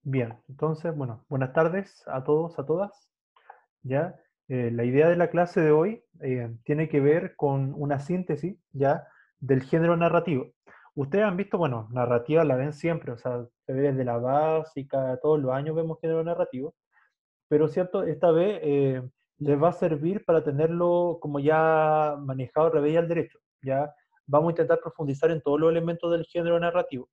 Bien, entonces, bueno, buenas tardes a todos, a todas. ¿Ya? La idea de la clase de hoy tiene que ver con una síntesis, ¿ya? Del género narrativo. Ustedes han visto, bueno, narrativa la ven siempre, o sea, se ve desde la básica, todos los años vemos género narrativo, pero cierto, esta vez les va a servir para tenerlo como ya manejado al revés y al derecho, ¿ya? Vamos a intentar profundizar en todos los elementos del género narrativo.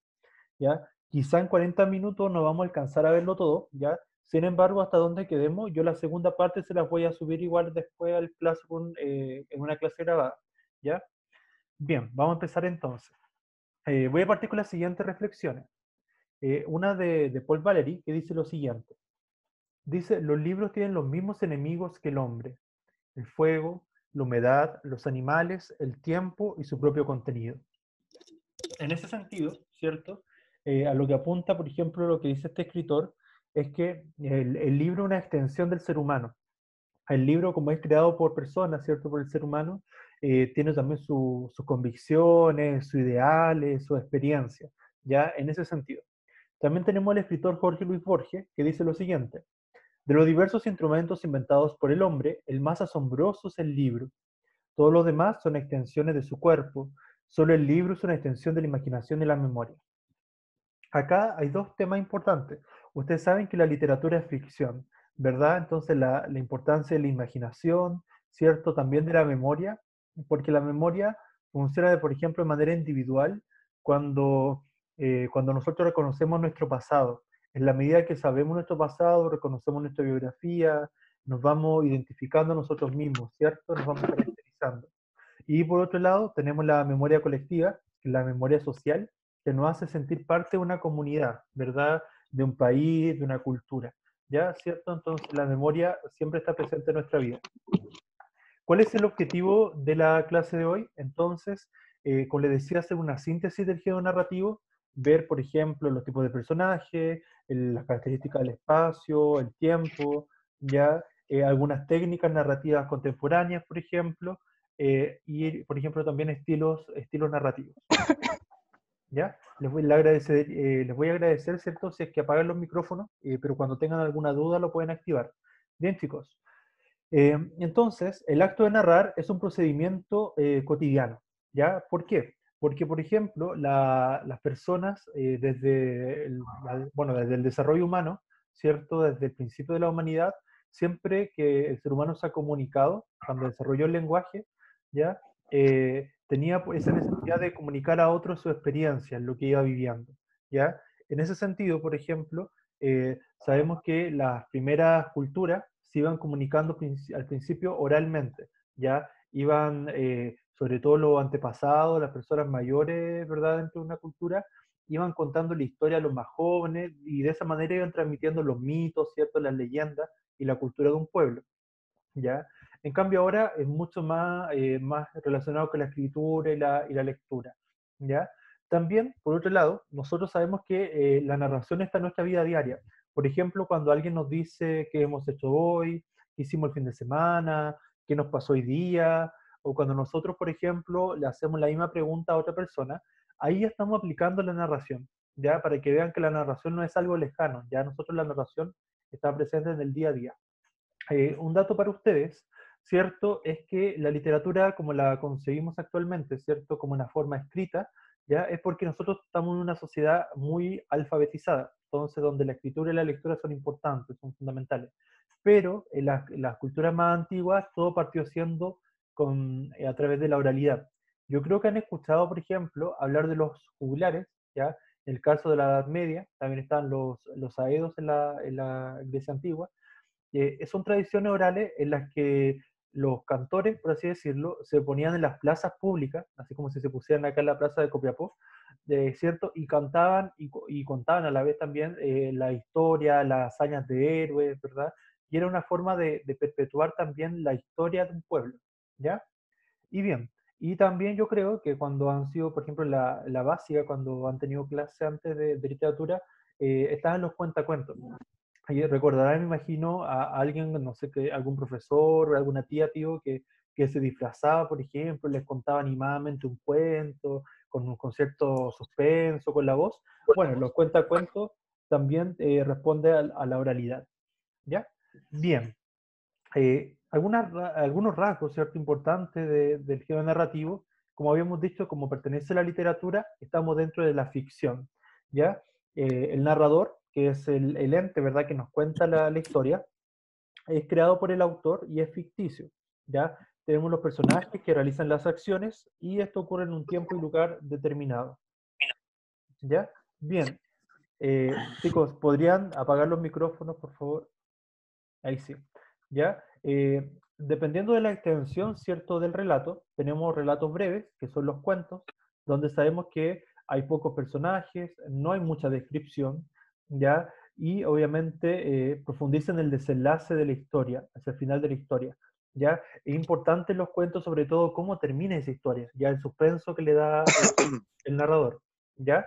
¿Ya? Quizá en 40 minutos no vamos a alcanzar a verlo todo, ¿ya? Sin embargo, hasta donde quedemos, yo la segunda parte se las voy a subir igual después al Classroom en una clase grabada, ¿ya? Bien, vamos a empezar entonces. Voy a partir con las siguientes reflexiones. Una de Paul Valéry que dice lo siguiente. Dice, los libros tienen los mismos enemigos que el hombre, el fuego, la humedad, los animales, el tiempo y su propio contenido. En ese sentido, ¿cierto? A lo que apunta, por ejemplo, lo que dice este escritor, es que el libro es una extensión del ser humano. El libro, como es creado por personas, ¿cierto? Por el ser humano, tiene también sus convicciones, sus ideales, su experiencia, ¿ya? En ese sentido. También tenemos al escritor Jorge Luis Borges, que dice lo siguiente. De los diversos instrumentos inventados por el hombre, el más asombroso es el libro. Todos los demás son extensiones de su cuerpo. Solo el libro es una extensión de la imaginación y la memoria. Acá hay dos temas importantes. Ustedes saben que la literatura es ficción, ¿verdad? Entonces la importancia de la imaginación, ¿cierto? También de la memoria, porque la memoria funciona, por ejemplo, de manera individual cuando nosotros reconocemos nuestro pasado. En la medida que sabemos nuestro pasado, reconocemos nuestra biografía, nos vamos identificando nosotros mismos, ¿cierto? Nos vamos caracterizando. Y por otro lado, tenemos la memoria colectiva, la memoria social, que nos hace sentir parte de una comunidad, ¿verdad? De un país, de una cultura, ¿ya? ¿Cierto? Entonces la memoria siempre está presente en nuestra vida. ¿Cuál es el objetivo de la clase de hoy? Entonces, como les decía, hacer una síntesis del género narrativo, ver, por ejemplo, los tipos de personajes, las características del espacio, el tiempo, ya algunas técnicas narrativas contemporáneas, por ejemplo, y, por ejemplo, también estilos narrativos. ¿Ya? Les voy a agradecer, ¿cierto? Si es que apagan los micrófonos, pero cuando tengan alguna duda lo pueden activar. Bien, chicos. Entonces, el acto de narrar es un procedimiento cotidiano, ¿ya? ¿Por qué? Porque, por ejemplo, las personas bueno, desde el desarrollo humano, ¿cierto? Desde el principio de la humanidad, siempre que el ser humano se ha comunicado, cuando desarrolló el lenguaje, ¿ya? Tenía pues, esa necesidad de comunicar a otros su experiencia, lo que iba viviendo, ¿ya? En ese sentido, por ejemplo, sabemos que las primeras culturas se iban comunicando al principio oralmente, ¿ya? Iban, sobre todo los antepasados, las personas mayores, ¿verdad? Dentro de una cultura, iban contando la historia a los más jóvenes y de esa manera iban transmitiendo los mitos, ¿cierto? Las leyendas y la cultura de un pueblo, ¿ya? En cambio ahora es mucho más relacionado con la escritura y la lectura, ¿ya? También, por otro lado, nosotros sabemos que la narración está en nuestra vida diaria. Por ejemplo, cuando alguien nos dice qué hemos hecho hoy, qué hicimos el fin de semana, qué nos pasó hoy día, o cuando nosotros, por ejemplo, le hacemos la misma pregunta a otra persona, ahí ya estamos aplicando la narración, ¿ya? Para que vean que la narración no es algo lejano, ya nosotros la narración está presente en el día a día. Un dato para ustedes, ¿cierto? Es que la literatura, como la concebimos actualmente, ¿cierto? Como una forma escrita, ¿ya? Es porque nosotros estamos en una sociedad muy alfabetizada, entonces donde la escritura y la lectura son importantes, son fundamentales. Pero en las culturas más antiguas todo partió siendo a través de la oralidad. Yo creo que han escuchado, por ejemplo, hablar de los juglares, ¿ya? En el caso de la Edad Media, también están los aedos en la Grecia antigua, son tradiciones orales en las que los cantores, por así decirlo, se ponían en las plazas públicas, así como si se pusieran acá en la plaza de Copiapó, ¿cierto? Y cantaban y contaban a la vez también la historia, las hazañas de héroes, ¿verdad? Y era una forma de perpetuar también la historia de un pueblo, ¿ya? Y bien, y también yo creo que cuando han sido, por ejemplo, la básica, cuando han tenido clase antes de literatura, estaban los cuentacuentos. Y recordará, me imagino, a alguien, no sé, algún profesor, alguna tía, tío, que se disfrazaba, por ejemplo, les contaba animadamente un cuento, con cierto suspenso, con la voz. Bueno, los cuentacuentos también responde a la oralidad, ¿ya? Bien, algunos rasgos, ¿cierto?, importantes del género narrativo, como habíamos dicho, como pertenece a la literatura, estamos dentro de la ficción, ¿ya? El narrador, que es el ente, ¿verdad?, que nos cuenta la historia, es creado por el autor y es ficticio, ¿ya? Tenemos los personajes que realizan las acciones y esto ocurre en un tiempo y lugar determinado, ¿ya? Bien, chicos, ¿podrían apagar los micrófonos, por favor? Ahí sí. ¿Ya? Dependiendo de la extensión, ¿cierto?, del relato, tenemos relatos breves, que son los cuentos, donde sabemos que hay pocos personajes, no hay mucha descripción, ¿ya? Y obviamente profundiza en el desenlace de la historia, hacia el final de la historia, ¿ya? Es importante en los cuentos, sobre todo, cómo termina esa historia, ya el suspenso que le da el narrador, ¿ya?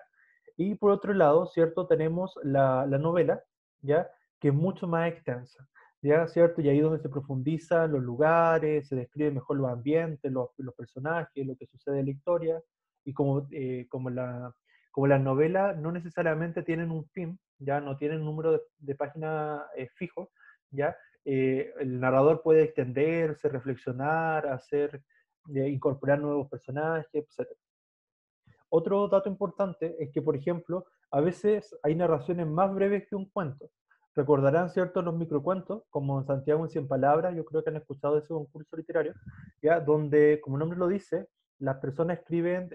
Y por otro lado, ¿cierto? Tenemos la novela, ¿ya? Que es mucho más extensa. ¿Ya? ¿Cierto? Y ahí donde se profundizan los lugares, se describe mejor los ambientes, los personajes, lo que sucede en la historia, y como las novelas no necesariamente tienen un fin, ya no tienen un número de páginas fijo, ya el narrador puede extenderse, reflexionar, incorporar nuevos personajes, etc. Otro dato importante es que, por ejemplo, a veces hay narraciones más breves que un cuento. Recordarán, ¿cierto?, los microcuentos, como en Santiago en 100 palabras, yo creo que han escuchado de ese concurso literario, ¿ya? Donde, como el nombre lo dice, las personas escriben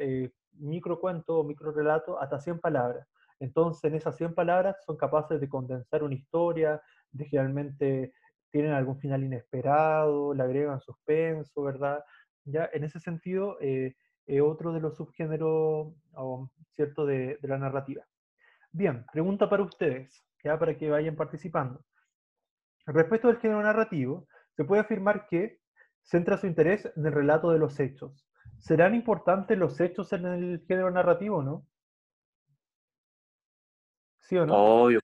microcuentos o microrelatos hasta 100 palabras. Entonces, en esas 100 palabras son capaces de condensar una historia, de generalmente tienen algún final inesperado, le agregan suspenso, ¿verdad? Ya, en ese sentido, otro de los subgéneros, ¿cierto?, de la narrativa. Bien, pregunta para ustedes, ya para que vayan participando. Respecto del género narrativo, se puede afirmar que centra su interés en el relato de los hechos. ¿Serán importantes los hechos en el género narrativo o no? ¿Sí o no? Obvio.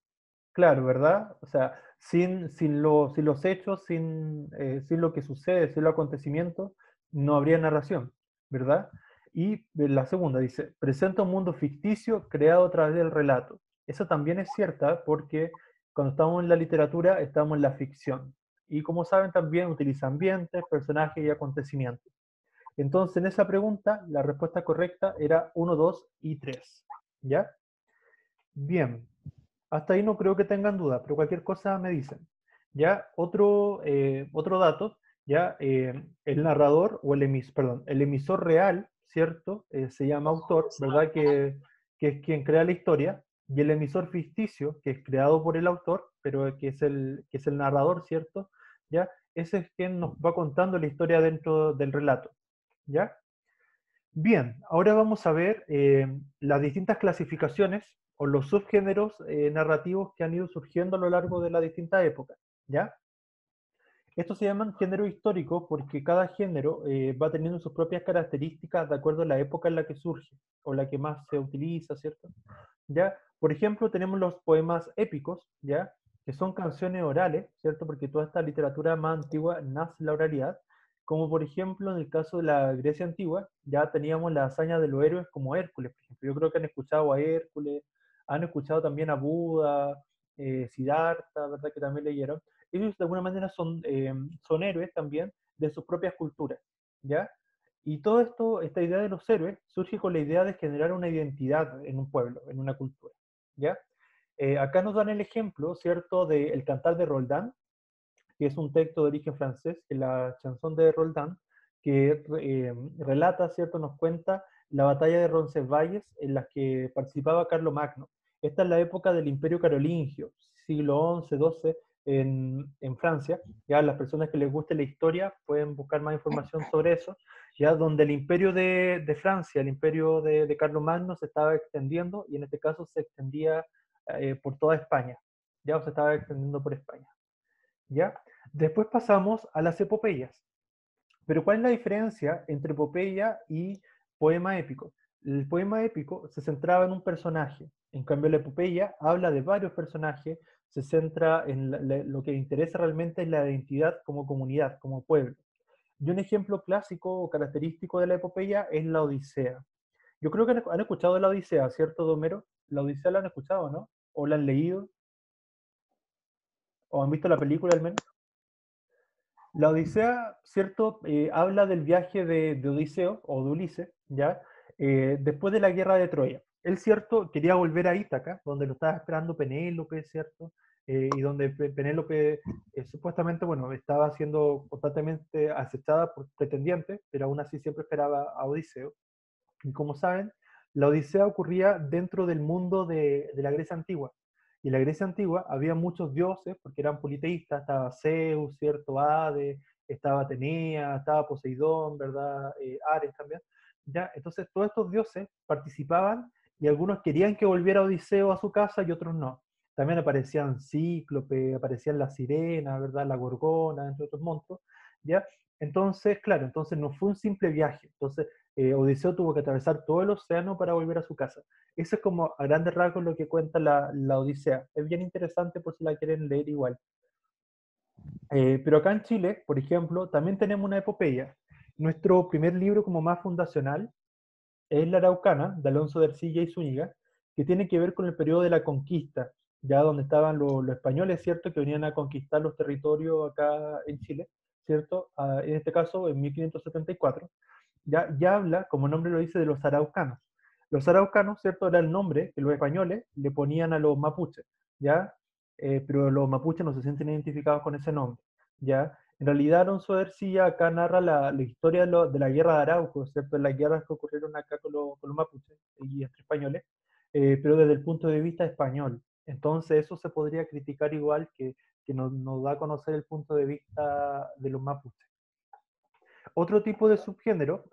Claro, ¿verdad? O sea, sin los hechos, sin lo que sucede, sin los acontecimientos, no habría narración, ¿verdad? Y la segunda dice, presenta un mundo ficticio creado a través del relato. Esa también es cierta porque cuando estamos en la literatura estamos en la ficción. Y como saben también utiliza ambientes, personajes y acontecimientos. Entonces en esa pregunta la respuesta correcta era uno, 2 y 3. ¿Ya? Bien, hasta ahí no creo que tengan dudas, pero cualquier cosa me dicen. Ya, otro dato, ya, el narrador o perdón, el emisor real, ¿cierto? Se llama autor, ¿verdad? Que es quien crea la historia, y el emisor ficticio, que es creado por el autor, pero que es el narrador, ¿cierto? Ya, ese es quien nos va contando la historia dentro del relato, ¿ya? Bien, ahora vamos a ver las distintas clasificaciones o los subgéneros narrativos que han ido surgiendo a lo largo de las distintas épocas, ¿ya? Estos se llaman géneros históricos porque cada género va teniendo sus propias características de acuerdo a la época en la que surge o la que más se utiliza, ¿cierto? ¿Ya? Por ejemplo, tenemos los poemas épicos, ¿ya? Que son canciones orales, ¿cierto? Porque toda esta literatura más antigua nace en la oralidad, como por ejemplo en el caso de la Grecia antigua, ya teníamos la hazaña de los héroes como Hércules, por ejemplo. Yo creo que han escuchado a Hércules, han escuchado también a Buda, Siddhartha, ¿verdad? Que también leyeron. Ellos de alguna manera son héroes también de sus propias culturas, ¿ya? Y todo esto, esta idea de los héroes, surge con la idea de generar una identidad en un pueblo, en una cultura, ¿ya? Acá nos dan el ejemplo, ¿cierto?, de El Cantar de Roldán, que es un texto de origen francés, que es la chanson de Roldán, que relata, ¿cierto?, nos cuenta la batalla de Roncesvalles en la que participaba Carlomagno. Esta es la época del Imperio Carolingio, siglo XI, XII, en Francia. Ya las personas que les guste la historia pueden buscar más información sobre eso, ya donde el imperio de Francia, el imperio de Carlomagno se estaba extendiendo y en este caso se extendía por toda España, ya o se estaba extendiendo por España. ¿Ya? Después pasamos a las epopeyas. Pero ¿cuál es la diferencia entre epopeya y poema épico? El poema épico se centraba en un personaje, en cambio la epopeya habla de varios personajes, se centra en lo que interesa realmente es la identidad como comunidad, como pueblo. Y un ejemplo clásico o característico de la epopeya es la Odisea. Yo creo que han escuchado de la Odisea, ¿cierto, Domero? La Odisea la han escuchado, ¿no? ¿O la han leído? ¿O han visto la película al menos? La Odisea, ¿cierto? Habla del viaje de Odiseo o de Ulises, ¿ya? Después de la guerra de Troya. Él, ¿cierto? Quería volver a Ítaca, donde lo estaba esperando Penélope, ¿cierto? Y donde Penélope supuestamente, bueno, estaba siendo constantemente acechada por pretendientes, pero aún así siempre esperaba a Odiseo. Y como saben, la Odisea ocurría dentro del mundo de la Grecia antigua. Y en la Grecia antigua había muchos dioses, porque eran politeístas, estaba Zeus, ¿cierto? Hades, estaba Atenea, estaba Poseidón, ¿verdad? Ares también. ¿Ya? Entonces todos estos dioses participaban y algunos querían que volviera Odiseo a su casa y otros no. También aparecían cíclope, aparecían las sirenas, ¿verdad? La gorgona, entre otros monstruos, ¿ya? Entonces, claro, entonces no fue un simple viaje. Entonces, Odiseo tuvo que atravesar todo el océano para volver a su casa. Eso es como a grandes rasgos lo que cuenta la Odisea. Es bien interesante por si la quieren leer igual. Pero acá en Chile, por ejemplo, también tenemos una epopeya. Nuestro primer libro como más fundacional es La Araucana, de Alonso de Ercilla y Zúñiga, que tiene que ver con el periodo de la conquista, ya donde estaban los españoles, ¿cierto?, que venían a conquistar los territorios acá en Chile, ¿cierto?, en este caso en 1574 ya habla, como el nombre lo dice, de los araucanos. Los araucanos, ¿cierto? Era el nombre que los españoles le ponían a los mapuches, ¿ya? Pero los mapuches no se sienten identificados con ese nombre, ¿ya? En realidad, Alonso de Ercilla acá narra la historia de la guerra de Arauco, ¿cierto? Las guerras que ocurrieron acá con los mapuches y entre españoles, pero desde el punto de vista español. Entonces, eso se podría criticar igual que nos da a conocer el punto de vista de los mapuches. Otro tipo de subgénero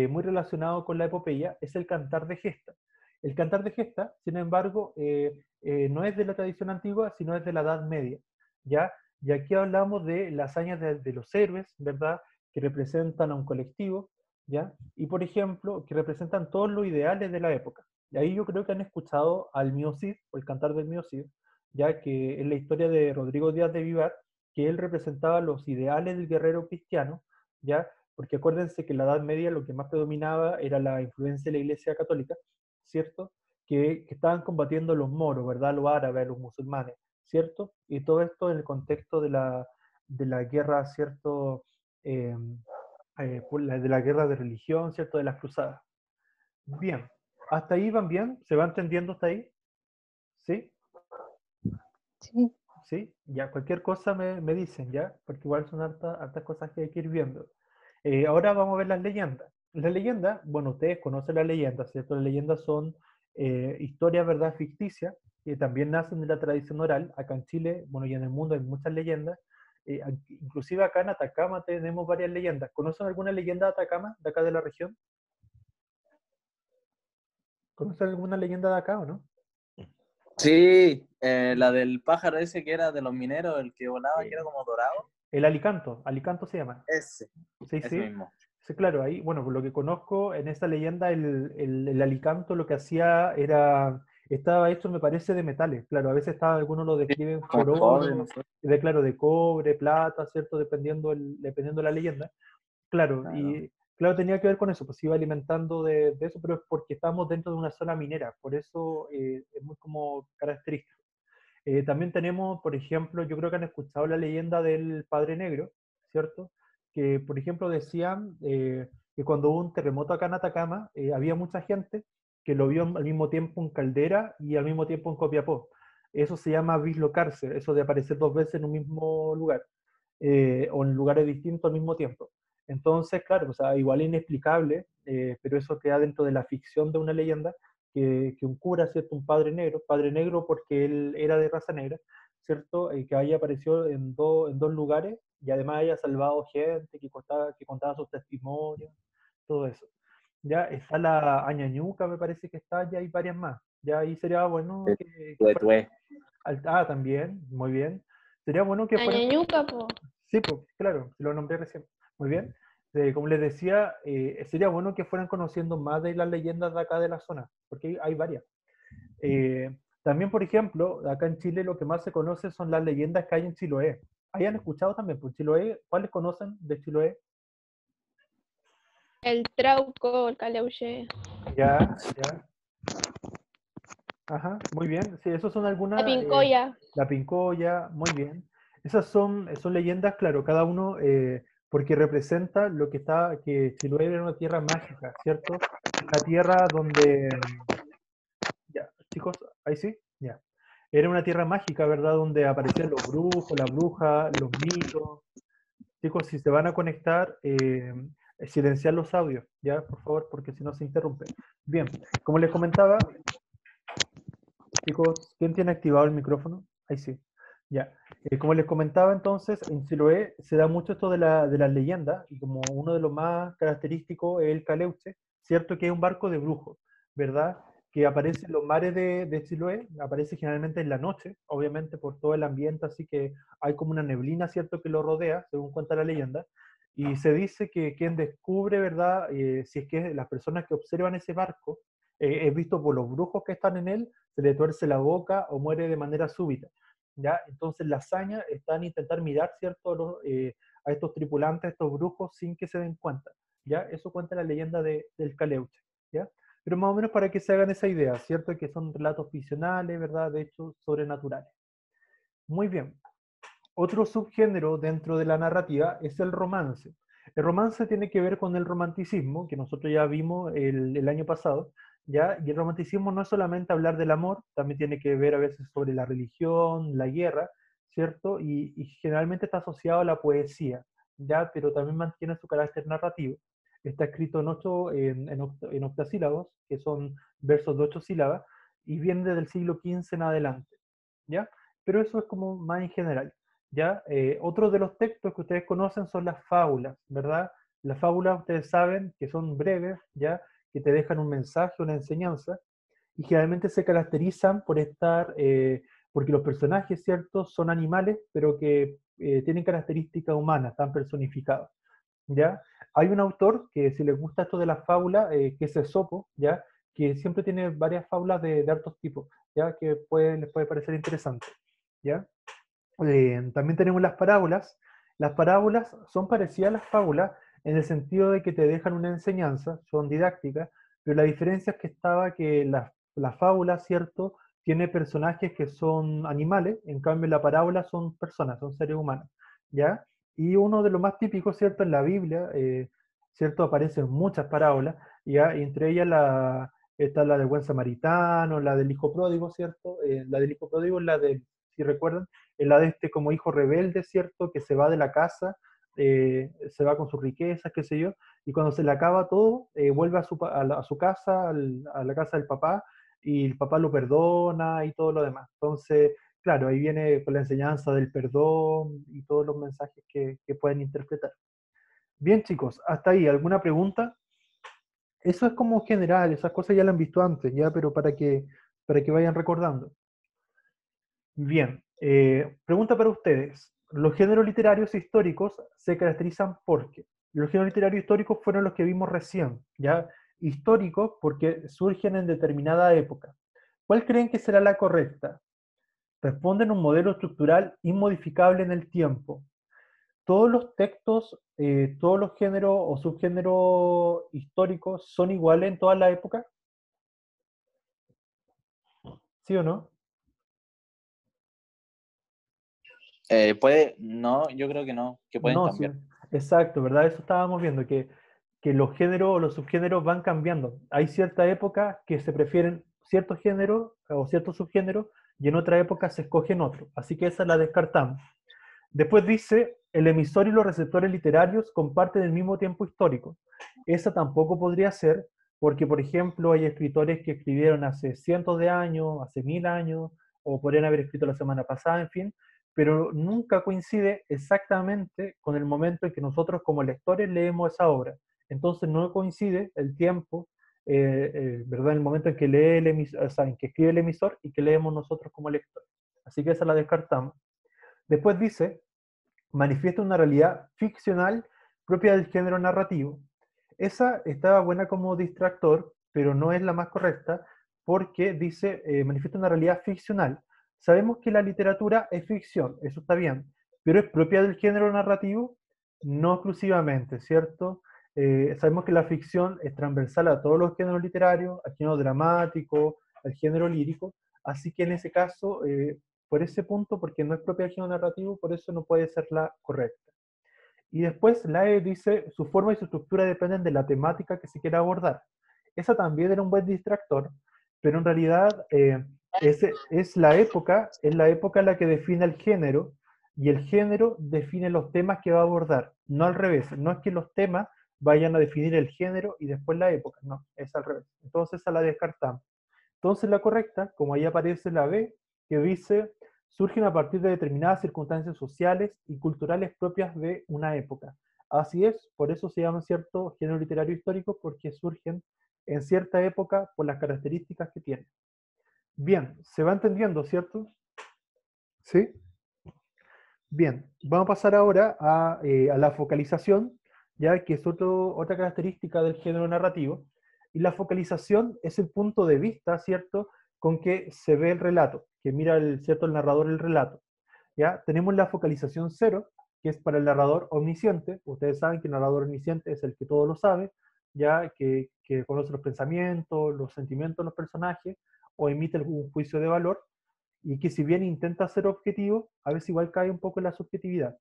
muy relacionado con la epopeya es el cantar de gesta. El cantar de gesta, sin embargo, no es de la tradición antigua, sino es de la Edad Media, ¿ya? Y aquí hablamos de las hazañas de los héroes, ¿verdad? Que representan a un colectivo, ¿ya? Y, por ejemplo, que representan todos los ideales de la época. Y ahí yo creo que han escuchado al Mío Cid, o el cantar del Mío Cid, ya que es la historia de Rodrigo Díaz de Vivar, que él representaba los ideales del guerrero cristiano, ¿ya? Porque acuérdense que en la Edad Media lo que más predominaba era la influencia de la Iglesia Católica, ¿cierto? Que estaban combatiendo a los moros, ¿verdad? Los árabes, a los musulmanes, ¿cierto? Y todo esto en el contexto de la guerra, ¿cierto? Eh, de la guerra de religión, ¿cierto? De las cruzadas. Bien, ¿hasta ahí van bien? ¿Se va entendiendo hasta ahí? ¿Sí? Sí. ¿Sí? Ya, cualquier cosa me dicen, ¿ya? Porque igual son hartas cosas que hay que ir viendo. Ahora vamos a ver las leyendas. Las leyendas, bueno, ustedes conocen las leyendas, ¿cierto? Las leyendas son historias, ¿verdad?, ficticias, que también nacen de la tradición oral. Acá en Chile, bueno, y en el mundo hay muchas leyendas. Inclusive acá en Atacama tenemos varias leyendas. ¿Conocen alguna leyenda de Atacama, de acá de la región? ¿Conocen alguna leyenda de acá o no? Sí, la del pájaro ese que era de los mineros, el que volaba, que era como dorado. El Alicanto, Alicanto se llama. Ese, Sí, ese sí. mismo. Sí, claro, ahí, bueno, por lo que conozco, en esta leyenda el Alicanto lo que hacía era, estaba hecho, me parece, de metales. Claro, a veces algunos lo Sí, describen como por cobre, no oro, sé. claro, de cobre, plata, ¿cierto? Dependiendo de la leyenda. Claro, Claro. y claro, tenía que ver con eso, pues se iba alimentando de eso, pero es porque estamos dentro de una zona minera, por eso es muy como característico. También tenemos, por ejemplo, yo creo que han escuchado la leyenda del Padre Negro, ¿cierto? Que, por ejemplo, decían que cuando hubo un terremoto acá en Atacama, había mucha gente que lo vio al mismo tiempo en Caldera y al mismo tiempo en Copiapó. Eso se llama bislocarse, eso de aparecer dos veces en un mismo lugar, o en lugares distintos al mismo tiempo. Entonces, claro, o sea, igual inexplicable, pero eso queda dentro de la ficción de una leyenda, que un cura, ¿cierto? Un padre negro porque él era de raza negra, ¿cierto? Que haya aparecido en dos lugares y además haya salvado gente, que contaba sus testimonios, todo eso. Ya está la Añañuca, me parece que está, ya hay varias más. Ya ahí sería bueno que fueran. Tué. También, muy bien. Sería bueno que fueran. Añañuca, po. Sí, pues, claro, lo nombré recién. Muy bien. Como les decía, sería bueno que fueran conociendo más de las leyendas de acá de la zona, porque hay varias. También, por ejemplo, acá en Chile lo que más se conoce son las leyendas que hay en Chiloé. ¿Hayan escuchado también por Chiloé? ¿Cuáles conocen de Chiloé? El Trauco, el Caleuche. Ya, ya. Ajá, muy bien. Sí, esos son algunas. La Pincoya. La Pincoya, muy bien. Esas son leyendas, claro, cada uno, porque representa lo que está, que Chiloé era una tierra mágica, ¿cierto? Una tierra donde, ya, chicos, ahí sí, ya. Era una tierra mágica, ¿verdad? Donde aparecían los brujos, las brujas, los mitos. Chicos, si se van a conectar, silenciar los audios, ¿ya? Por favor, porque si no se interrumpe. Bien, como les comentaba, chicos, ¿quién tiene activado el micrófono? Ahí sí. Ya. Como les comentaba entonces, en Chiloé se da mucho esto de las leyendas, y como uno de los más característicos es el Caleuche, cierto que es un barco de brujos, ¿verdad? Que aparece en los mares de Chiloé, aparece generalmente en la noche, obviamente por todo el ambiente, así que hay como una neblina, ¿cierto?, que lo rodea, según cuenta la leyenda, y se dice que quien descubre, ¿verdad?, si es que las personas que observan ese barco, es visto por los brujos que están en él, se le tuerce la boca o muere de manera súbita. ¿Ya? Entonces la hazaña está en intentar mirar, ¿cierto?, a estos tripulantes, a estos brujos, sin que se den cuenta. ¿Ya? Eso cuenta la leyenda del Caleuche. ¿Ya? Pero más o menos para que se hagan esa idea, ¿cierto? Que son relatos ficcionales, ¿verdad? De hechos sobrenaturales. Muy bien. Otro subgénero dentro de la narrativa es el romance. El romance tiene que ver con el romanticismo, que nosotros ya vimos el año pasado, ¿ya? Y el romanticismo no es solamente hablar del amor, también tiene que ver a veces sobre la religión, la guerra, ¿cierto? Y generalmente está asociado a la poesía, ¿ya? Pero también mantiene su carácter narrativo. Está escrito en octasílabos, que son versos de 8 sílabas, y viene desde el siglo XV en adelante, ¿ya? Pero eso es como más en general. ¿Ya? Otro de los textos que ustedes conocen son las fábulas, ¿verdad? Las fábulas ustedes saben que son breves, ¿ya? Que te dejan un mensaje, una enseñanza, y generalmente se caracterizan por estar, porque los personajes, ¿cierto?, son animales, pero que tienen características humanas, están personificados, ¿ya? Hay un autor que, si les gusta esto de las fábulas, que es Esopo, ¿ya? Que siempre tiene varias fábulas de hartos tipos, ¿ya? Que les puede parecer interesante, ¿ya? También tenemos las parábolas. Las parábolas son parecidas a las fábulas en el sentido de que te dejan una enseñanza, son didácticas, pero la diferencia es que estaba que la fábula, ¿cierto?, tiene personajes que son animales, en cambio la parábola son personas, son seres humanos, ¿ya? Y uno de los más típicos, ¿cierto?, en la Biblia, ¿cierto?, aparecen muchas parábolas, ¿ya? Y entre ellas está la del buen samaritano, la del hijo pródigo, ¿cierto? La del hijo pródigo es la de, si recuerdan, en la de este como hijo rebelde, ¿cierto? Que se va de la casa, se va con sus riquezas, qué sé yo, y cuando se le acaba todo, vuelve a su casa, a la casa del papá, y el papá lo perdona y todo lo demás. Entonces, claro, ahí viene con la enseñanza del perdón y todos los mensajes que pueden interpretar. Bien, chicos, hasta ahí, ¿alguna pregunta? Eso es como general, esas cosas ya las han visto antes, ya, pero para que vayan recordando. Bien, pregunta para ustedes. Los géneros literarios históricos se caracterizan por qué. Los géneros literarios históricos fueron los que vimos recién, ¿ya? Históricos porque surgen en determinada época. ¿Cuál creen que será la correcta? Responden un modelo estructural inmodificable en el tiempo. ¿Todos los textos, todos los géneros o subgéneros históricos son iguales en toda la época? ¿Sí o no? No, yo creo que no, que pueden No, sí, cambiar. exacto, ¿verdad? Eso estábamos viendo, que los géneros o los subgéneros van cambiando. Hay cierta época que se prefieren ciertos géneros o ciertos subgéneros y en otra época se escogen otros. Así que esa la descartamos. Después dice, el emisor y los receptores literarios comparten el mismo tiempo histórico. Esa tampoco podría ser, porque por ejemplo hay escritores que escribieron hace cientos de años, hace 1000 años, o podrían haber escrito la semana pasada, en fin, pero nunca coincide exactamente con el momento en que nosotros como lectores leemos esa obra. Entonces no coincide el tiempo, ¿verdad? El momento en que lee el emisor, o sea, en que escribe el emisor y que leemos nosotros como lectores. Así que esa la descartamos. Después dice, manifiesta una realidad ficcional propia del género narrativo. Esa estaba buena como distractor, pero no es la más correcta porque dice, manifiesta una realidad ficcional. Sabemos que la literatura es ficción, eso está bien, pero es propia del género narrativo, no exclusivamente, ¿cierto? Sabemos que la ficción es transversal a todos los géneros literarios, al género dramático, al género lírico, así que en ese caso, por ese punto, porque no es propia del género narrativo, por eso no puede ser la correcta. Y después la E dice, su forma y su estructura dependen de la temática que se quiera abordar. Esa también era un buen distractor, pero en realidad es la época la que define el género, y el género define los temas que va a abordar, no al revés, no es que los temas vayan a definir el género y después la época, no, es al revés. Entonces esa la descartamos. Entonces la correcta, como ahí aparece la B, que dice, surgen a partir de determinadas circunstancias sociales y culturales propias de una época. Así es, por eso se llaman cierto género literario histórico, porque surgen en cierta época por las características que tienen. Bien, se va entendiendo, ¿cierto? ¿Sí? Bien, vamos a pasar ahora a la focalización, ya que es otra característica del género narrativo. Y la focalización es el punto de vista, ¿cierto?, con que se ve el relato, que mira ¿cierto?, el narrador el relato. ¿Ya? Tenemos la focalización cero, que es para el narrador omnisciente. Ustedes saben que el narrador omnisciente es el que todo lo sabe, ya que conoce los pensamientos, los sentimientos de los personajes, o emite un juicio de valor, y que si bien intenta ser objetivo, a veces igual cae un poco en la subjetividad,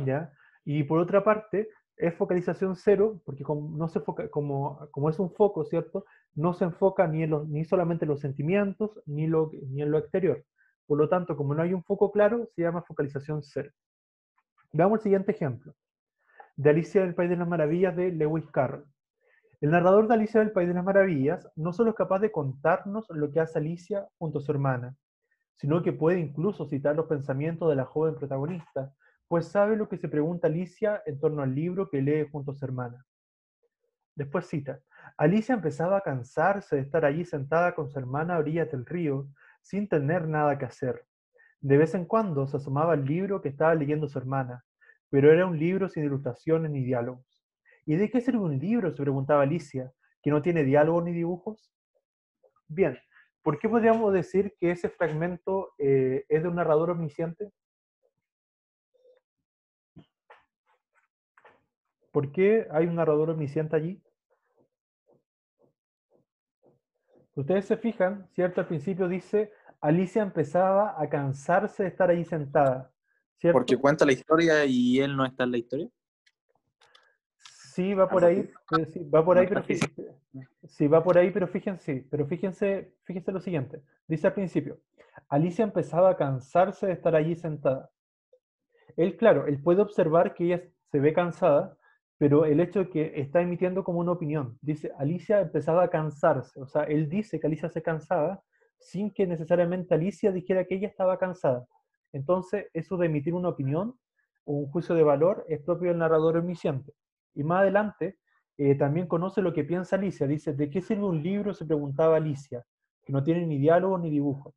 ¿ya? Y por otra parte, es focalización cero, porque no se como es un foco, ¿cierto? No se enfoca ni solamente en los sentimientos, ni en lo exterior. Por lo tanto, como no hay un foco claro, se llama focalización cero. Veamos el siguiente ejemplo, de Alicia del País de las Maravillas, de Lewis Carroll. El narrador de Alicia del País de las Maravillas no solo es capaz de contarnos lo que hace Alicia junto a su hermana, sino que puede incluso citar los pensamientos de la joven protagonista, pues sabe lo que se pregunta Alicia en torno al libro que lee junto a su hermana. Después cita, Alicia empezaba a cansarse de estar allí sentada con su hermana a orillas del río, sin tener nada que hacer. De vez en cuando se asomaba al libro que estaba leyendo su hermana, pero era un libro sin ilustraciones ni diálogos. ¿Y de qué sirve un libro?, se preguntaba Alicia, que no tiene diálogos ni dibujos. Bien, ¿por qué podríamos decir que ese fragmento es de un narrador omnisciente? ¿Por qué hay un narrador omnisciente allí? Ustedes se fijan, ¿cierto? Al principio dice, Alicia empezaba a cansarse de estar ahí sentada, Porque ¿cierto? cuenta la historia y él no está en la historia. Sí, va por Algo ahí, así. sí, va por No ahí, está sí, va por ahí, pero fíjense lo siguiente. Dice al principio, Alicia empezaba a cansarse de estar allí sentada. Él, claro, él puede observar que ella se ve cansada, pero el hecho de que está emitiendo como una opinión. Dice, Alicia empezaba a cansarse. O sea, él dice que Alicia se cansaba sin que necesariamente Alicia dijera que ella estaba cansada. Entonces, eso de emitir una opinión o un juicio de valor es propio del narrador omnisciente. Y más adelante, también conoce lo que piensa Alicia. Dice, ¿de qué sirve un libro?, se preguntaba Alicia, que no tiene ni diálogo ni dibujo.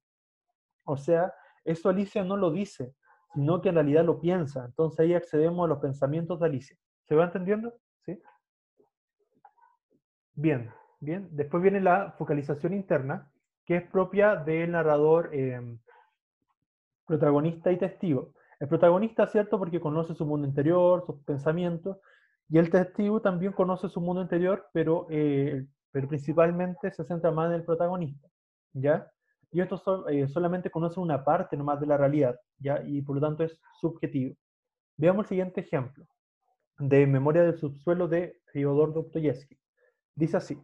O sea, eso Alicia no lo dice, sino que en realidad lo piensa. Entonces ahí accedemos a los pensamientos de Alicia. ¿Se va entendiendo? ¿Sí? Bien, bien. Después viene la focalización interna, que es propia del narrador protagonista y testigo. El protagonista, ¿cierto?, porque conoce su mundo interior, sus pensamientos, y el testigo también conoce su mundo interior, pero principalmente se centra más en el protagonista, ¿ya? Y estos solamente conocen una parte nomás de la realidad, ¿ya? Y por lo tanto es subjetivo. Veamos el siguiente ejemplo, de Memoria del subsuelo, de Fyodor Dostoyevsky. Dice así,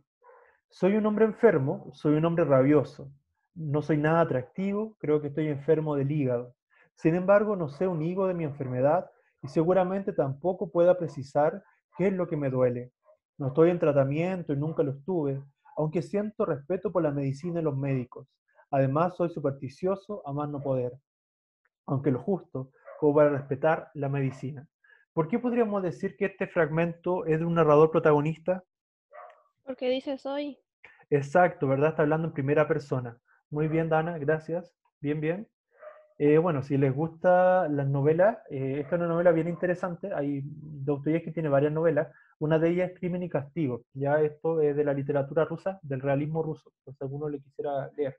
soy un hombre enfermo, soy un hombre rabioso. No soy nada atractivo, creo que estoy enfermo del hígado. Sin embargo, no sé un higo de mi enfermedad y seguramente tampoco pueda precisar qué es lo que me duele. No estoy en tratamiento y nunca lo estuve, aunque siento respeto por la medicina y los médicos. Además, soy supersticioso a más no poder, aunque lo justo como para respetar la medicina. ¿Por qué podríamos decir que este fragmento es de un narrador protagonista? Porque dice soy. Exacto, ¿verdad? Está hablando en primera persona. Muy bien, Dana, gracias. Bien, bien. Bueno, si les gusta las novelas, esta es una novela bien interesante. Dostoyevsky tiene varias novelas. Una de ellas es Crimen y Castigo. Ya esto es de la literatura rusa, del realismo ruso, por si alguno le quisiera leer.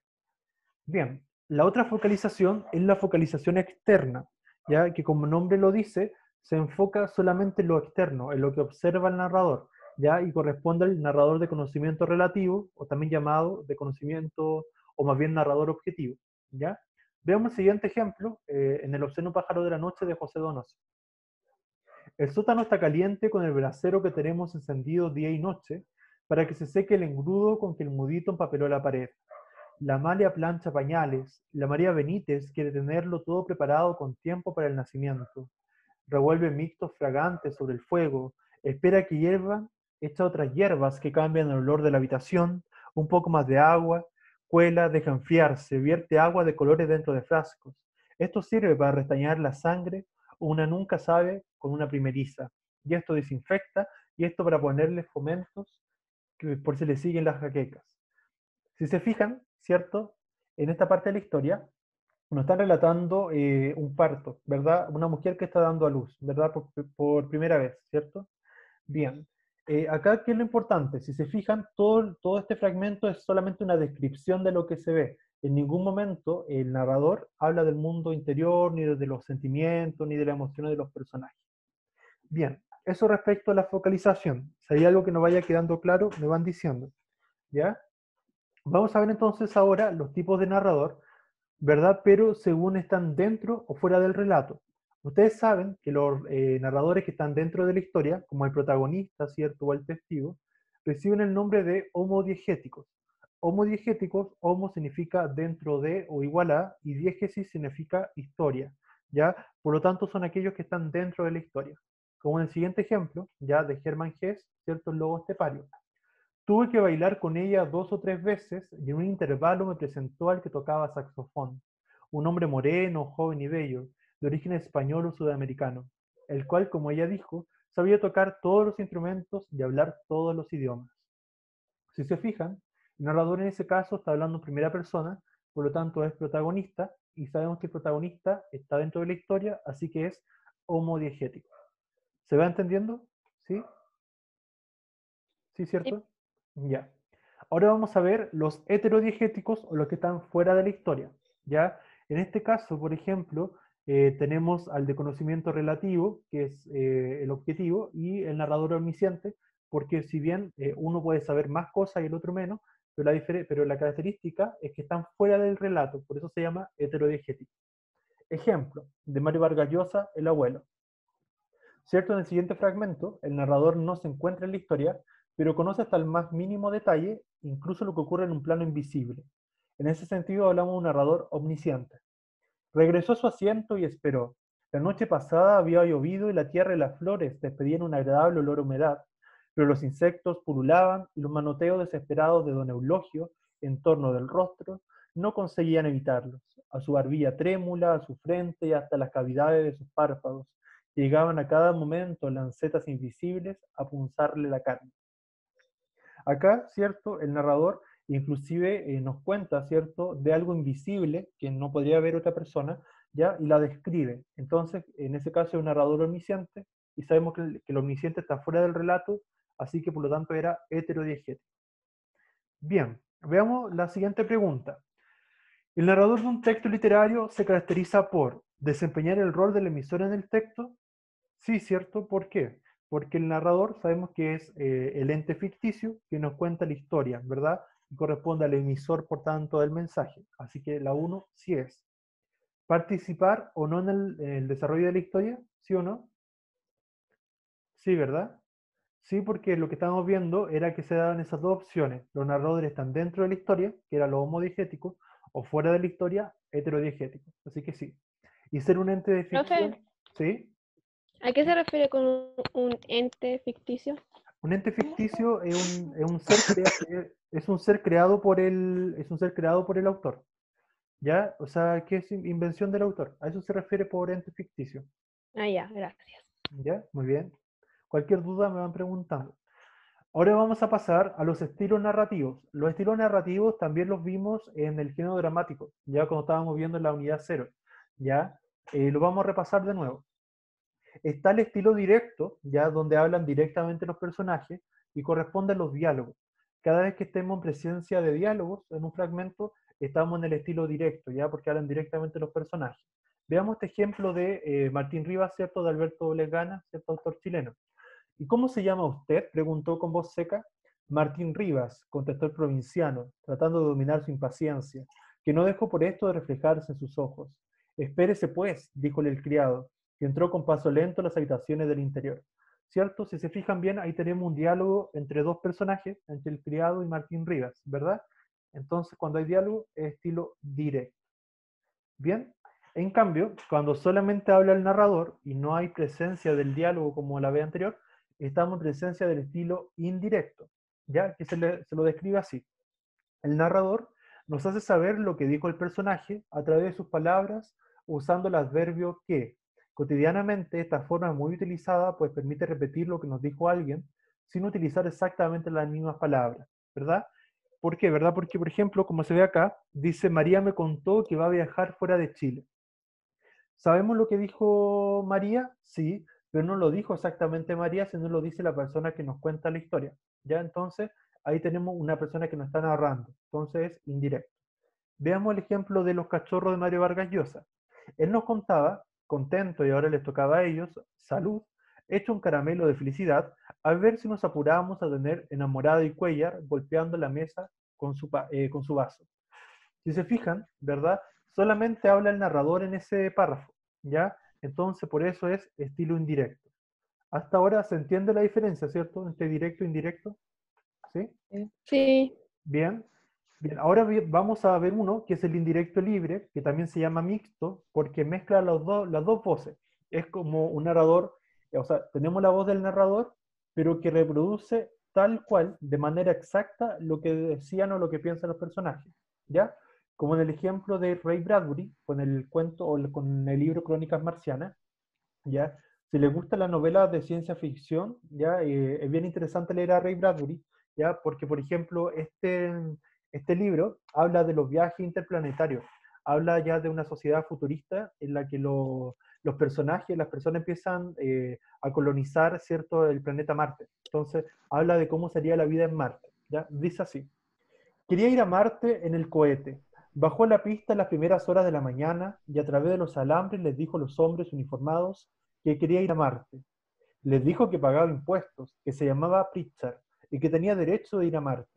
Bien, la otra focalización es la focalización externa, ya que como el nombre lo dice, se enfoca solamente en lo externo, en lo que observa el narrador. ¿ya? Y corresponde al narrador de conocimiento relativo, o también llamado de conocimiento, o más bien narrador objetivo, ¿ya? Veamos el siguiente ejemplo, en El obsceno pájaro de la noche de José Donoso. El sótano está caliente con el brasero que tenemos encendido día y noche, para que se seque el engrudo con que el mudito empapeló la pared. La Amalia plancha pañales, la María Benítez quiere tenerlo todo preparado con tiempo para el nacimiento. Revuelve mixtos fragantes sobre el fuego, espera que hiervan, echa otras hierbas que cambian el olor de la habitación, un poco más de agua, cuela, deja enfriarse, vierte agua de colores dentro de frascos. Esto sirve para restañar la sangre, una nunca sabe con una primeriza, y esto desinfecta, y esto para ponerle fomentos que por si le siguen las jaquecas. Si se fijan, ¿cierto? En esta parte de la historia, nos están relatando un parto, ¿verdad? Una mujer que está dando a luz, ¿verdad? Por primera vez, ¿cierto? Bien. Acá, ¿qué es lo importante? Si se fijan, todo este fragmento es solamente una descripción de lo que se ve. En ningún momento el narrador habla del mundo interior, ni de los sentimientos, ni de las emociones de los personajes. Bien, eso respecto a la focalización. Si hay algo que no vaya quedando claro, me van diciendo, ¿ya? Vamos a ver entonces ahora los tipos de narrador, ¿verdad? Pero según están dentro o fuera del relato. Ustedes saben que los narradores que están dentro de la historia, como el protagonista, ¿cierto? O el testigo, reciben el nombre de homodiegéticos. Homodiegéticos, homo significa dentro de o igual a, y diégesis significa historia, ¿ya? Por lo tanto, son aquellos que están dentro de la historia. Como en el siguiente ejemplo, ya de Hermann Hesse, ¿cierto? El lobo estepario. Tuve que bailar con ella 2 o 3 veces y en un intervalo me presentó al que tocaba saxofón, un hombre moreno, joven y bello, de origen español o sudamericano, el cual, como ella dijo, sabía tocar todos los instrumentos y hablar todos los idiomas. Si se fijan, el narrador en ese caso está hablando en primera persona, por lo tanto es protagonista, y sabemos que el protagonista está dentro de la historia, así que es homodiegético. ¿Se va entendiendo? ¿Sí? ¿Sí, Sí. cierto? Ya. Ahora vamos a ver los heterodiegéticos o los que están fuera de la historia. ¿Ya? En este caso, por ejemplo, tenemos al de conocimiento relativo, que es el objetivo, y el narrador omnisciente, porque si bien uno puede saber más cosas y el otro menos, pero la característica es que están fuera del relato, por eso se llama heterodiegético. Ejemplo, de Mario Vargas Llosa, El abuelo. ¿Cierto? En el siguiente fragmento, el narrador no se encuentra en la historia, pero conoce hasta el más mínimo detalle, incluso lo que ocurre en un plano invisible. En ese sentido hablamos de un narrador omnisciente. Regresó a su asiento y esperó. La noche pasada había llovido y la tierra y las flores despedían un agradable olor a humedad, pero los insectos pululaban y los manoteos desesperados de don Eulogio en torno del rostro no conseguían evitarlos. A su barbilla trémula, a su frente y hasta las cavidades de sus párpados llegaban a cada momento lancetas invisibles a punzarle la carne. Acá, ¿cierto? El narrador inclusive nos cuenta, ¿cierto?, de algo invisible que no podría ver otra persona, ¿ya? Y la describe. Entonces, en ese caso es un narrador omnisciente, y sabemos que el omnisciente está fuera del relato, así que por lo tanto era heterodiegético. Bien, veamos la siguiente pregunta. ¿El narrador de un texto literario se caracteriza por desempeñar el rol del emisor en el texto? Sí, ¿cierto? ¿Por qué? Porque el narrador sabemos que es el ente ficticio que nos cuenta la historia, ¿verdad? Y corresponde al emisor, por tanto, del mensaje. Así que la 1 sí es. ¿Participar o no en el desarrollo de la historia? ¿Sí o no? Sí, ¿verdad? Sí, porque lo que estábamos viendo era que se daban esas dos opciones. Los narradores están dentro de la historia, que era lo homodiegético, o fuera de la historia, heterodiegético. Así que sí. Y ser un ente de Profe, ficción, ¿sí? ¿a qué se refiere con un ente ficticio? Un ente ficticio es un ser es un ser creado por es un ser creado por el autor. ¿Ya? O sea, que es invención del autor. A eso se refiere por ente ficticio. Ah, ya, gracias. ¿Ya? Muy bien. Cualquier duda me van preguntando. Ahora vamos a pasar a los estilos narrativos. Los estilos narrativos también los vimos en el género dramático, ya cuando estábamos viendo en la unidad 0. ¿Ya? Lo vamos a repasar de nuevo. Está el estilo directo, ya donde hablan directamente los personajes y corresponden los diálogos. Cada vez que estemos en presencia de diálogos en un fragmento, estamos en el estilo directo, ya porque hablan directamente los personajes. Veamos este ejemplo de Martín Rivas, ¿cierto? De Alberto Lesgana, ¿cierto? Autor chileno. ¿Y cómo se llama usted?, preguntó con voz seca. Martín Rivas, contestó el provinciano, tratando de dominar su impaciencia, que no dejó por esto de reflejarse en sus ojos. Espérese pues, díjole el criado, que entró con paso lento a las habitaciones del interior. ¿Cierto? Si se fijan bien, ahí tenemos un diálogo entre dos personajes, entre el criado y Martín Rivas, ¿verdad? Entonces, cuando hay diálogo, es estilo directo. Bien, en cambio, cuando solamente habla el narrador y no hay presencia del diálogo como la vez anterior, estamos en presencia del estilo indirecto, ¿ya? Que se lo describe así. El narrador nos hace saber lo que dijo el personaje a través de sus palabras usando el adverbio que. Cotidianamente esta forma es muy utilizada pues permite repetir lo que nos dijo alguien sin utilizar exactamente las mismas palabras, ¿verdad? ¿Por qué? ¿Verdad? Porque, por ejemplo, como se ve acá, dice, María me contó que va a viajar fuera de Chile. ¿Sabemos lo que dijo María? Sí, pero no lo dijo exactamente María, sino lo dice la persona que nos cuenta la historia. ¿Ya? Entonces, ahí tenemos una persona que nos está narrando. Entonces, es indirecto. Veamos el ejemplo de los cachorros de Mario Vargas Llosa. Él nos contaba, contento y ahora les tocaba a ellos, salud, hecho un caramelo de felicidad, a ver si nos apurábamos a tener enamorado y Cuellar golpeando la mesa con su vaso. Si se fijan, ¿verdad? Solamente habla el narrador en ese párrafo, ¿ya? Entonces, por eso es estilo indirecto. Hasta ahora se entiende la diferencia, ¿cierto? Entre directo e indirecto, ¿sí? Sí. Bien. Bien, ahora vamos a ver uno que es el indirecto libre, que también se llama mixto, porque mezcla las dos voces. Es como un narrador, o sea, tenemos la voz del narrador, pero que reproduce tal cual, de manera exacta, lo que decían o lo que piensan los personajes. ¿Ya? Como en el ejemplo de Ray Bradbury, con el cuento o con el libro Crónicas Marcianas, ¿ya? Si les gusta la novela de ciencia ficción, ¿ya? Es bien interesante leer a Ray Bradbury, ¿ya? Porque, por ejemplo, este libro habla de los viajes interplanetarios, habla ya de una sociedad futurista en la que los personajes, las personas empiezan a colonizar, ¿cierto?, el planeta Marte. Entonces, habla de cómo sería la vida en Marte, ¿ya? Dice así. Quería ir a Marte en el cohete. Bajó a la pista en las primeras horas de la mañana y a través de los alambres les dijo a los hombres uniformados que quería ir a Marte. Les dijo que pagaba impuestos, que se llamaba Pritchard y que tenía derecho de ir a Marte.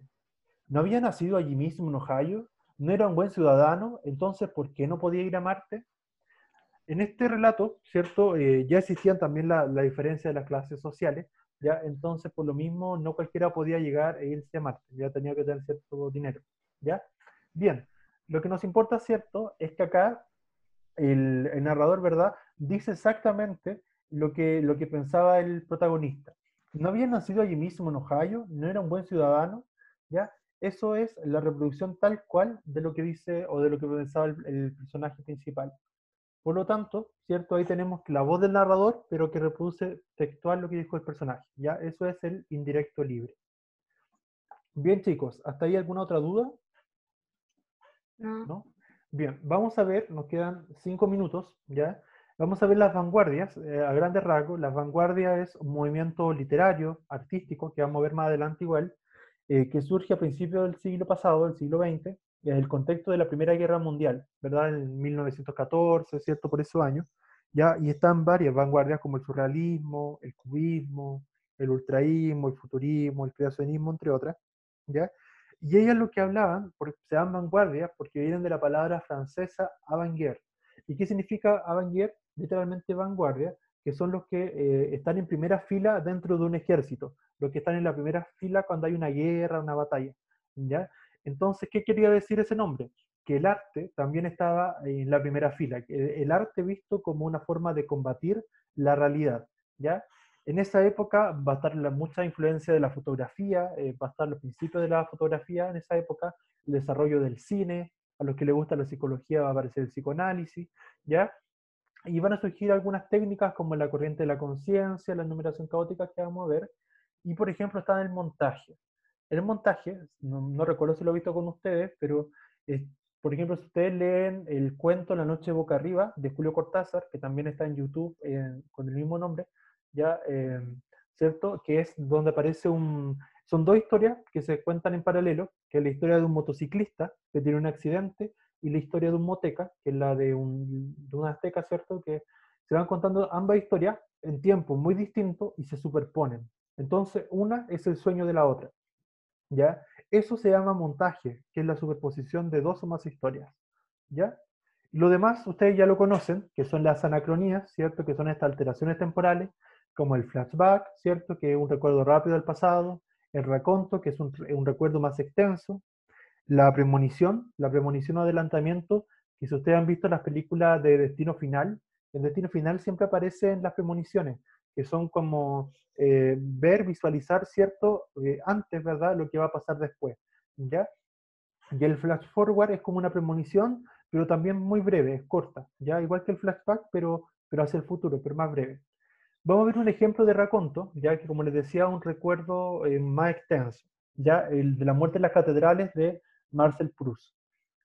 ¿No había nacido allí mismo en Ohio? ¿No era un buen ciudadano? Entonces, ¿por qué no podía ir a Marte? En este relato, ¿cierto? Ya existían también la diferencia de las clases sociales, ¿ya? Entonces, por lo mismo, no cualquiera podía llegar e irse a Marte, ya tenía que tener cierto dinero, ¿ya? Bien, lo que nos importa, ¿cierto? Es que acá el narrador, ¿verdad? Dice exactamente lo que pensaba el protagonista. No había nacido allí mismo en Ohio, no era un buen ciudadano, ¿ya? Eso es la reproducción tal cual de lo que dice o de lo que pensaba el personaje principal. Por lo tanto, ¿cierto? Ahí tenemos la voz del narrador, pero que reproduce textual lo que dijo el personaje, ¿ya? Eso es el indirecto libre. Bien, chicos, ¿hasta ahí alguna otra duda? No. ¿No? Bien, vamos a ver, nos quedan 5 minutos, ¿ya? Vamos a ver las vanguardias, a grandes rasgos. Las vanguardias es un movimiento literario, artístico, que vamos a ver más adelante igual, que surge a principios del siglo pasado, del siglo XX, en el contexto de la Primera Guerra Mundial, ¿verdad? En 1914, ¿cierto? Por esos años, ¿ya? Y están varias vanguardias como el surrealismo, el cubismo, el ultraísmo, el futurismo, el creacionismo, entre otras, ¿ya? Y ellas lo que hablaban, porque se dan vanguardia, porque vienen de la palabra francesa avant-guerre. ¿Y qué significa avant-guerre? Literalmente vanguardia, que son los que están en primera fila dentro de un ejército, los que están en la primera fila cuando hay una guerra, una batalla, ¿ya? Entonces, ¿qué quería decir ese nombre? Que el arte también estaba en la primera fila, que el arte visto como una forma de combatir la realidad, ¿ya? En esa época va a estar mucha influencia de la fotografía, va a estar los principios de la fotografía en esa época, el desarrollo del cine, a los que les gusta la psicología va a aparecer el psicoanálisis, ¿ya? Y van a surgir algunas técnicas como la corriente de la conciencia, la numeración caótica que vamos a ver, y por ejemplo está en el montaje. El montaje, no recuerdo si lo he visto con ustedes, pero por ejemplo, si ustedes leen el cuento La noche boca arriba de Julio Cortázar, que también está en YouTube con el mismo nombre, ya, ¿cierto? Que es donde aparece son dos historias que se cuentan en paralelo, que es la historia de un motociclista que tiene un accidente y la historia de un moteca, que es la de un azteca, ¿cierto? Que se van contando ambas historias en tiempos muy distintos y se superponen, Entonces, una es el sueño de la otra, ¿ya? Eso se llama montaje, que es la superposición de dos o más historias, ¿ya? Lo demás ustedes ya lo conocen, que son las anacronías, ¿cierto? Que son estas alteraciones temporales, como el flashback, ¿cierto? Que es un recuerdo rápido del pasado, el raconto, que es un recuerdo más extenso, la premonición o adelantamiento, que si ustedes han visto las películas de Destino Final, en Destino Final siempre aparecen las premoniciones, que son como ver, visualizar, ¿cierto? Antes, ¿verdad? Lo que va a pasar después, ¿ya? Y el flash forward es como una premonición, pero también muy breve, es corta, ¿ya? Igual que el flashback, pero hacia el futuro, pero más breve. Vamos a ver un ejemplo de raconto, ya que como les decía, un recuerdo más extenso, ya el de la muerte en las catedrales de Marcel Proust.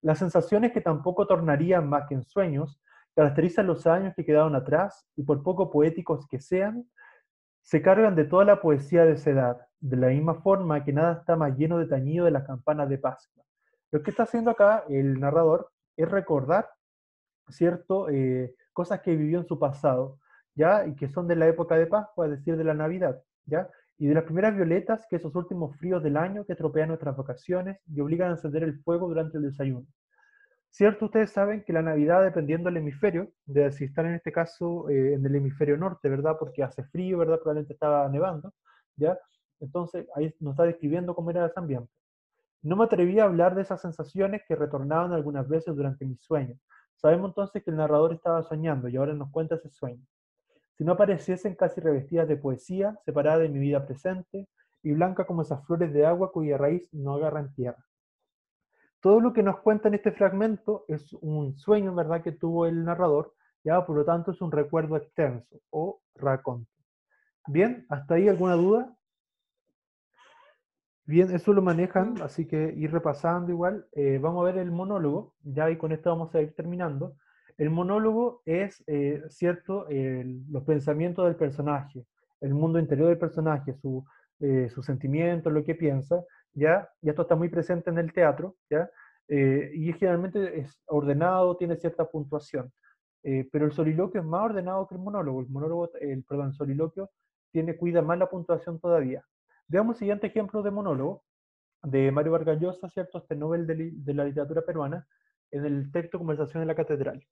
Las sensaciones que tampoco tornarían más que en sueños caracterizan los años que quedaron atrás y por poco poéticos que sean, se cargan de toda la poesía de esa edad, de la misma forma que nada está más lleno de tañido de las campanas de Pascua. Lo que está haciendo acá el narrador es recordar, ¿cierto? Cosas que vivió en su pasado, ¿ya? Y que son de la época de Pascua, es decir, de la Navidad, ¿ya? Y de las primeras violetas, que esos últimos fríos del año que estropean nuestras vacaciones y obligan a encender el fuego durante el desayuno. Cierto, ustedes saben que la Navidad, dependiendo del hemisferio, de si están en este caso en el hemisferio norte, ¿verdad? Porque hace frío, ¿verdad? Probablemente estaba nevando, ¿ya? Entonces, ahí nos está describiendo cómo era ese ambiente. No me atreví a hablar de esas sensaciones que retornaban algunas veces durante mi sueño. Sabemos entonces que el narrador estaba soñando y ahora nos cuenta ese sueño. Si no apareciesen casi revestidas de poesía, separada de mi vida presente y blanca como esas flores de agua cuya raíz no agarra en tierra. Todo lo que nos cuenta en este fragmento es un sueño, ¿verdad?, que tuvo el narrador, ya, por lo tanto es un recuerdo extenso o raconto. Bien, ¿hasta ahí alguna duda? Bien, eso lo manejan, así que ir repasando igual. Vamos a ver el monólogo, ya y con esto vamos a ir terminando. El monólogo es, cierto, los pensamientos del personaje, el mundo interior del personaje, sus sentimientos, lo que piensa, ¿ya? Y esto está muy presente en el teatro, ¿ya? Y generalmente es ordenado, tiene cierta puntuación. Pero el soliloquio es más ordenado que el monólogo. El soliloquio cuida más la puntuación todavía. Veamos el siguiente ejemplo de monólogo de Mario Vargas Llosa, ¿cierto? Este Nobel de la literatura peruana, en el texto Conversación en la Catedral.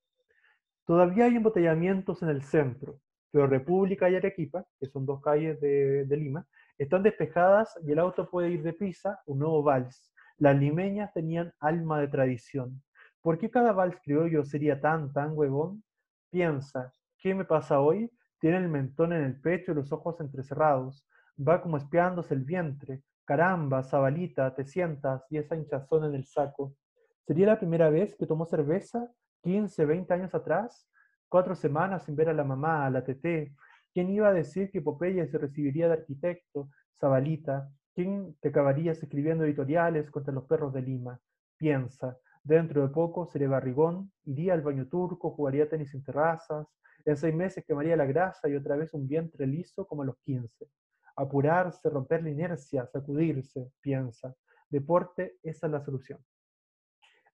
Todavía hay embotellamientos en el centro, pero República y Arequipa, que son dos calles de Lima, están despejadas y el auto puede ir deprisa, un nuevo vals. Las limeñas tenían alma de tradición. ¿Por qué cada vals criollo sería tan huevón? Piensa, ¿qué me pasa hoy? Tiene el mentón en el pecho y los ojos entrecerrados. Va como espiándose el vientre. Caramba, Zabalita, te sientas y esa hinchazón en el saco. ¿Sería la primera vez que tomó cerveza? 15, 20 años atrás, 4 semanas sin ver a la mamá, a la teté. ¿Quién iba a decir que Popeye se recibiría de arquitecto? Zabalita. ¿Quién te acabarías escribiendo editoriales contra los perros de Lima? Piensa, dentro de poco seré barrigón, iría al baño turco, jugaría tenis en terrazas, en 6 meses quemaría la grasa y otra vez un vientre liso como a los 15. Apurarse, romper la inercia, sacudirse, piensa. Deporte, esa es la solución.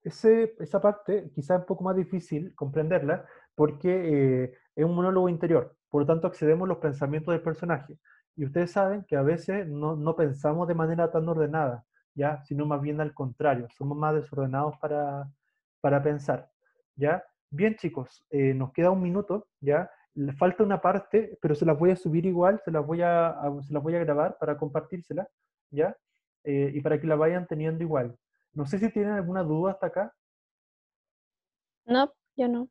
Esa parte quizá es un poco más difícil comprenderla porque es un monólogo interior, por lo tanto accedemos a los pensamientos del personaje. Y ustedes saben que a veces no pensamos de manera tan ordenada, ¿ya? Sino más bien al contrario, somos más desordenados para pensar, ¿ya? Bien chicos, nos queda un minuto, ¿ya? Le falta una parte, pero se las voy a subir igual, se las voy a grabar para compartírsela, ¿ya? Y para que la vayan teniendo igual. No sé si tienen alguna duda hasta acá. No, yo no.